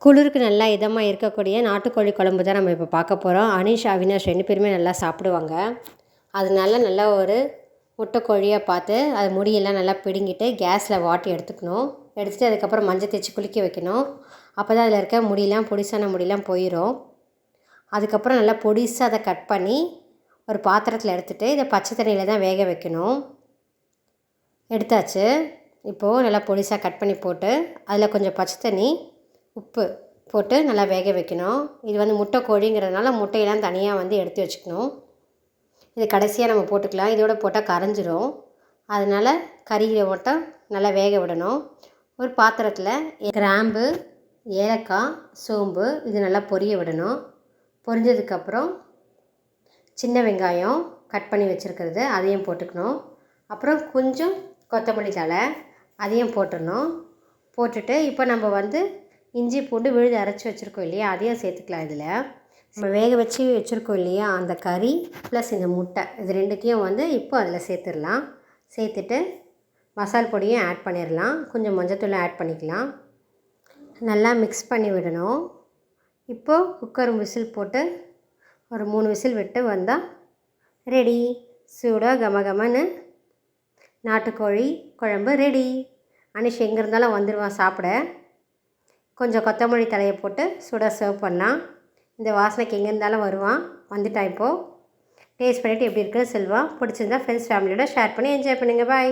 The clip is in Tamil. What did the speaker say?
குளிருக்கு நல்லா இதமாக இருக்கக்கூடிய நாட்டுக்கோழி குழம்பு தான் நம்ம இப்போ பார்க்க போகிறோம். அனீஷ், அவினாஷ் 2 பேருமே நல்லா சாப்பிடுவாங்க. அதனால நல்லா ஒரு முட்டைக்கோழியாக பார்த்து அது முடியெல்லாம் நல்லா பிடுங்கிட்டு கேஸில் வாட்டி எடுத்துக்கணும். எடுத்துகிட்டு அதுக்கப்புறம் மஞ்சள் தேய்ச்சி குளிக்க வைக்கணும். அப்போ தான் அதில் இருக்க முடியெல்லாம் பொடிசான முடியெல்லாம் போயிடும். அதுக்கப்புறம் நல்லா பொடிசாக அதை கட் பண்ணி ஒரு பாத்திரத்தில் எடுத்துகிட்டு இதை பச்சை தண்ணியில் தான் வேக வைக்கணும். எடுத்தாச்சு. இப்போது நல்லா பொடிசாக கட் பண்ணி போட்டு அதில் கொஞ்சம் பச்சை தண்ணி, உப்பு போட்டு நல்லா வேக வைக்கணும். இது வந்து முட்டை கோழிங்கிறதுனால முட்டையெல்லாம் தனியாக வந்து எடுத்து வச்சுக்கணும். இது கடைசியாக நம்ம போட்டுக்கலாம். இதோட போட்டால் கரைஞ்சிரும். அதனால் கறியை மட்டும் நல்லா வேக விடணும். ஒரு பாத்திரத்தில் கிராம்பு, ஏலக்காய், சோம்பு இது நல்லா பொரிய விடணும். பொரிஞ்சதுக்கப்புறம் சின்ன வெங்காயம் கட் பண்ணி வச்சுருக்கிறது அதையும் போட்டுக்கணும். அப்புறம் கொஞ்சம் கொத்தமல்லி தழை அதையும் போட்டுடணும். போட்டுட்டு இப்போ நம்ம வந்து இஞ்சி பூண்டு விழுது அரைச்சி வச்சுருக்கோம் இல்லையா, அதையும் சேர்த்துக்கலாம். இதில் நம்ம வேக வச்சு வச்சுருக்கோம் இல்லையா, அந்த கறி ப்ளஸ் இந்த முட்டை இது ரெண்டுத்தையும் வந்து இப்போ அதில் சேர்த்துடலாம். சேர்த்துட்டு மசால் பொடியும் ஆட் பண்ணிடலாம். கொஞ்சம் மஞ்சத்தூள் ஆட் பண்ணிக்கலாம். நல்லா மிக்ஸ் பண்ணி விடணும். இப்போது குக்கர் விசில் போட்டு ஒரு 3 விசில் விட்டு வந்தால் ரெடி. சூடாக கமகமன்னு நாட்டுக்கோழி குழம்பு ரெடி. அனீஷ் எங்கே இருந்தாலும் வந்துடுவான் சாப்பிட. கொஞ்சம் கொத்தமல்லி தழையை போட்டு சூடாக சர்வ் பண்ணால் இந்த வாசனைக்கு எங்கே இருந்தாலும் வருவான். வந்துட்டான் இப்போது. டேஸ்ட் பண்ணிவிட்டு எப்படி இருக்குன்னு சொல்லுவான். பிடிச்சிருந்தா ஃப்ரெண்ட்ஸ் ஃபேமிலியோட ஷேர் பண்ணி என்ஜாய் பண்ணுங்கள். பாய்.